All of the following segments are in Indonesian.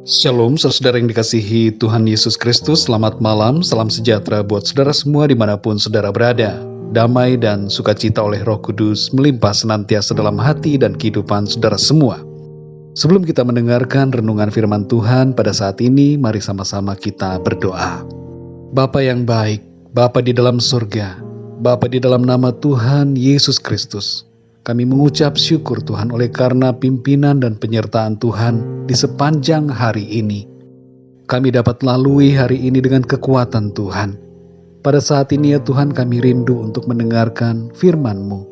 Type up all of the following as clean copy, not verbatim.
Shalom, saudara yang dikasihi Tuhan Yesus Kristus. Selamat malam, salam sejahtera buat saudara semua dimanapun saudara berada. Damai dan sukacita oleh Roh Kudus melimpah senantiasa dalam hati dan kehidupan saudara semua. Sebelum kita mendengarkan renungan firman Tuhan pada saat ini, mari sama-sama kita berdoa. Bapa yang baik, Bapa di dalam surga, Bapa di dalam nama Tuhan Yesus Kristus, kami mengucap syukur Tuhan oleh karena pimpinan dan penyertaan Tuhan di sepanjang hari ini. Kami dapat lalui hari ini dengan kekuatan Tuhan. Pada saat ini ya Tuhan, kami rindu untuk mendengarkan firman-Mu.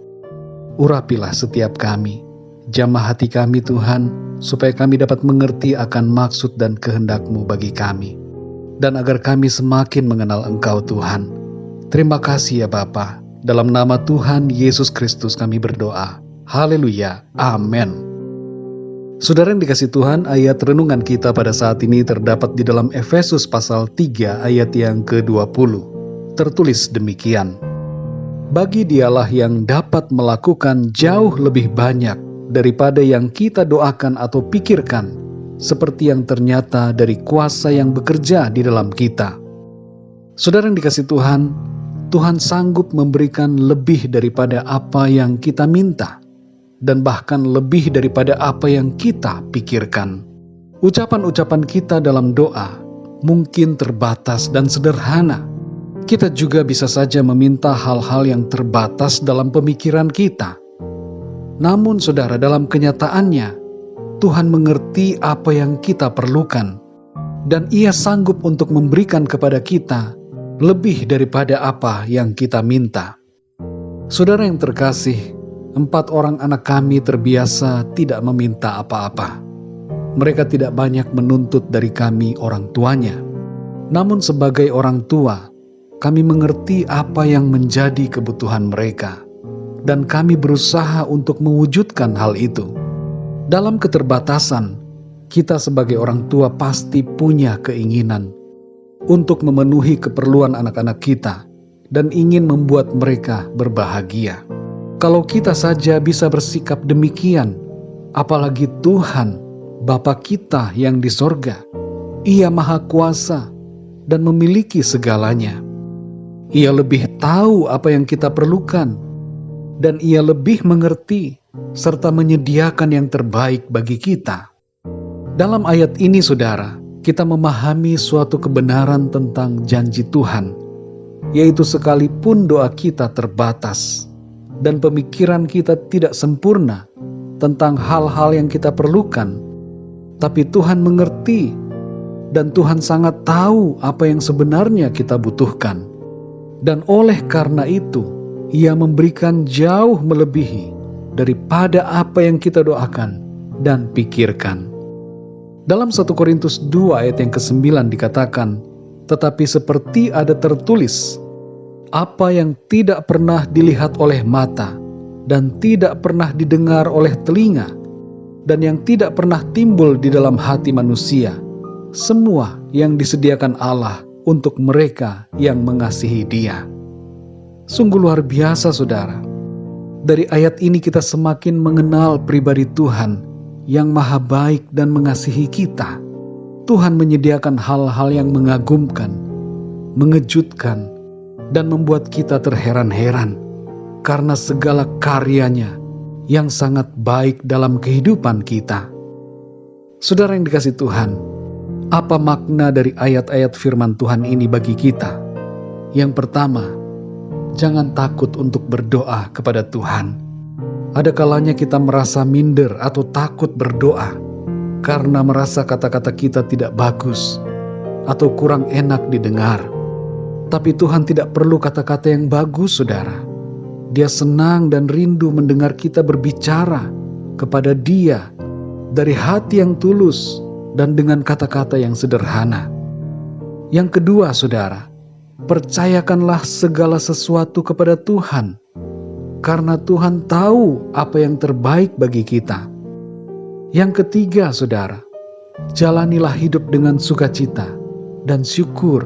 Urapilah setiap kami, jamah hati kami Tuhan, supaya kami dapat mengerti akan maksud dan kehendak-Mu bagi kami. Dan agar kami semakin mengenal Engkau Tuhan. Terima kasih ya Bapa. Dalam nama Tuhan Yesus Kristus kami berdoa. Haleluya. Amin. Saudara yang dikasihi Tuhan, ayat renungan kita pada saat ini terdapat di dalam Efesus pasal 3 ayat yang ke-20. Tertulis demikian. Bagi Dialah yang dapat melakukan jauh lebih banyak daripada yang kita doakan atau pikirkan, seperti yang ternyata dari kuasa yang bekerja di dalam kita. Saudara yang dikasihi Tuhan, Tuhan sanggup memberikan lebih daripada apa yang kita minta, dan bahkan lebih daripada apa yang kita pikirkan. Ucapan-ucapan kita dalam doa mungkin terbatas dan sederhana. Kita juga bisa saja meminta hal-hal yang terbatas dalam pemikiran kita. Namun saudara, dalam kenyataannya, Tuhan mengerti apa yang kita perlukan, dan Ia sanggup untuk memberikan kepada kita lebih daripada apa yang kita minta. Saudara yang terkasih, 4 orang anak kami terbiasa tidak meminta apa-apa. Mereka tidak banyak menuntut dari kami orang tuanya. Namun sebagai orang tua, kami mengerti apa yang menjadi kebutuhan mereka, dan kami berusaha untuk mewujudkan hal itu. Dalam keterbatasan, kita sebagai orang tua pasti punya keinginan untuk memenuhi keperluan anak-anak kita dan ingin membuat mereka berbahagia. Kalau kita saja bisa bersikap demikian, apalagi Tuhan, Bapa kita yang di sorga. Ia Maha Kuasa dan memiliki segalanya. Ia lebih tahu apa yang kita perlukan, dan Ia lebih mengerti serta menyediakan yang terbaik bagi kita. Dalam ayat ini, saudara, kita memahami suatu kebenaran tentang janji Tuhan, yaitu sekalipun doa kita terbatas dan pemikiran kita tidak sempurna tentang hal-hal yang kita perlukan, tapi Tuhan mengerti dan Tuhan sangat tahu apa yang sebenarnya kita butuhkan. Dan oleh karena itu, Ia memberikan jauh melebihi daripada apa yang kita doakan dan pikirkan. Dalam 1 Korintus 2 ayat yang ke-9 dikatakan, tetapi seperti ada tertulis, apa yang tidak pernah dilihat oleh mata, dan tidak pernah didengar oleh telinga, dan yang tidak pernah timbul di dalam hati manusia, semua yang disediakan Allah untuk mereka yang mengasihi Dia. Sungguh luar biasa, saudara. Dari ayat ini kita semakin mengenal pribadi Tuhan yang maha baik dan mengasihi kita. Tuhan menyediakan hal-hal yang mengagumkan, mengejutkan, dan membuat kita terheran-heran karena segala karyanya yang sangat baik dalam kehidupan kita. Saudara yang dikasihi Tuhan, apa makna dari ayat-ayat firman Tuhan ini bagi kita? Yang pertama, jangan takut untuk berdoa kepada Tuhan. Ada kalanya kita merasa minder atau takut berdoa karena merasa kata-kata kita tidak bagus atau kurang enak didengar. Tapi Tuhan tidak perlu kata-kata yang bagus, saudara. Dia senang dan rindu mendengar kita berbicara kepada Dia dari hati yang tulus dan dengan kata-kata yang sederhana. Yang kedua, saudara, percayakanlah segala sesuatu kepada Tuhan, karena Tuhan tahu apa yang terbaik bagi kita. Yang ketiga, saudara, jalanilah hidup dengan sukacita dan syukur.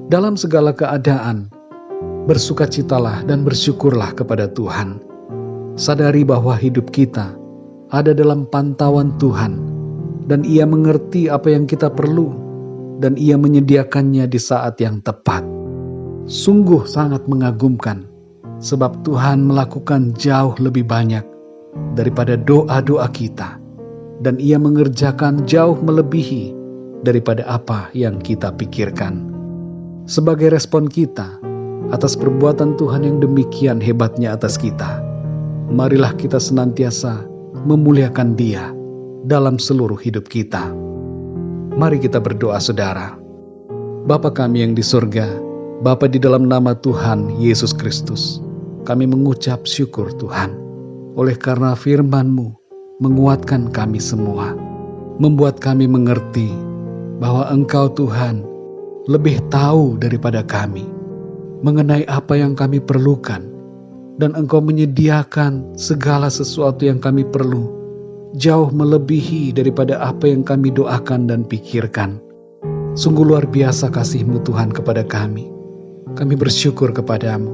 Dalam segala keadaan, bersukacitalah dan bersyukurlah kepada Tuhan. Sadari bahwa hidup kita ada dalam pantauan Tuhan, dan Ia mengerti apa yang kita perlu, dan Ia menyediakannya di saat yang tepat. Sungguh sangat mengagumkan, sebab Tuhan melakukan jauh lebih banyak daripada doa-doa kita, dan Ia mengerjakan jauh melebihi daripada apa yang kita pikirkan. Sebagai respon kita atas perbuatan Tuhan yang demikian hebatnya atas kita, marilah kita senantiasa memuliakan Dia dalam seluruh hidup kita. Mari kita berdoa, saudara. Bapa kami yang di surga, Bapa, di dalam nama Tuhan Yesus Kristus, kami mengucap syukur Tuhan, oleh karena firman-Mu menguatkan kami semua, membuat kami mengerti bahwa Engkau Tuhan lebih tahu daripada kami mengenai apa yang kami perlukan, dan Engkau menyediakan segala sesuatu yang kami perlu, jauh melebihi daripada apa yang kami doakan dan pikirkan. Sungguh luar biasa kasih-Mu Tuhan kepada kami. Kami bersyukur kepadamu.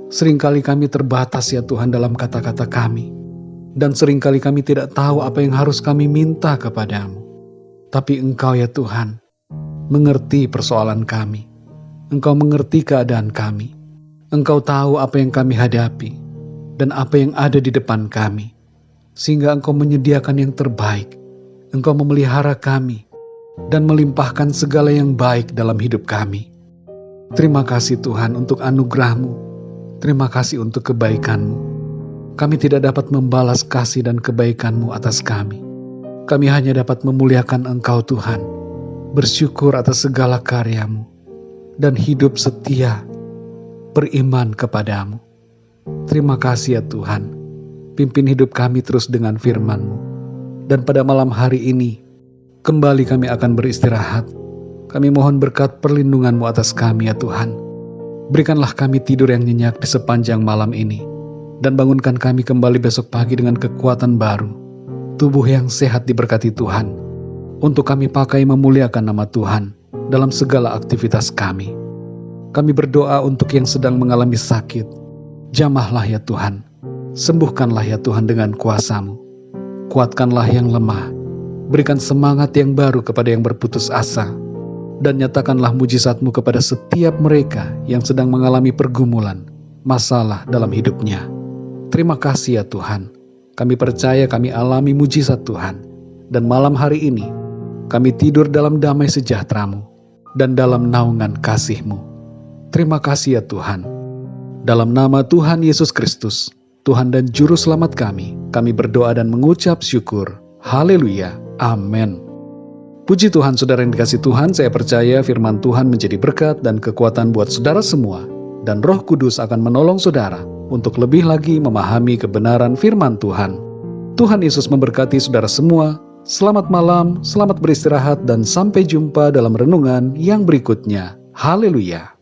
Seringkali kami terbatas ya Tuhan dalam kata-kata kami, dan seringkali kami tidak tahu apa yang harus kami minta kepadamu. Tapi Engkau ya Tuhan mengerti persoalan kami. Engkau mengerti keadaan kami. Engkau tahu apa yang kami hadapi dan apa yang ada di depan kami, sehingga Engkau menyediakan yang terbaik. Engkau memelihara kami dan melimpahkan segala yang baik dalam hidup kami. Terima kasih Tuhan untuk anugerah-Mu. Terima kasih untuk kebaikan-Mu. Kami tidak dapat membalas kasih dan kebaikan-Mu atas kami. Kami hanya dapat memuliakan Engkau Tuhan, bersyukur atas segala karya-Mu, dan hidup setia beriman kepadamu. Terima kasih ya Tuhan. Pimpin hidup kami terus dengan firman-Mu. Dan pada malam hari ini, kembali kami akan beristirahat. Kami mohon berkat perlindungan-Mu atas kami ya Tuhan. Berikanlah kami tidur yang nyenyak di sepanjang malam ini, dan bangunkan kami kembali besok pagi dengan kekuatan baru, tubuh yang sehat diberkati Tuhan, untuk kami pakai memuliakan nama Tuhan dalam segala aktivitas kami. Kami berdoa untuk yang sedang mengalami sakit. Jamahlah ya Tuhan. Sembuhkanlah ya Tuhan dengan kuasa-Mu. Kuatkanlah yang lemah. Berikan semangat yang baru kepada yang berputus asa. Dan nyatakanlah mujizat-Mu kepada setiap mereka yang sedang mengalami pergumulan, masalah dalam hidupnya. Terima kasih ya Tuhan. Kami percaya kami alami mujizat Tuhan. Dan malam hari ini, kami tidur dalam damai sejahtera-Mu dan dalam naungan kasih-Mu. Terima kasih ya Tuhan. Dalam nama Tuhan Yesus Kristus, Tuhan dan Juru Selamat kami berdoa dan mengucap syukur. Haleluya. Amin. Puji Tuhan, saudara yang dikasih Tuhan, saya percaya firman Tuhan menjadi berkat dan kekuatan buat saudara semua, dan Roh Kudus akan menolong saudara untuk lebih lagi memahami kebenaran firman Tuhan. Tuhan Yesus memberkati saudara semua. Selamat malam, selamat beristirahat, dan sampai jumpa dalam renungan yang berikutnya. Haleluya.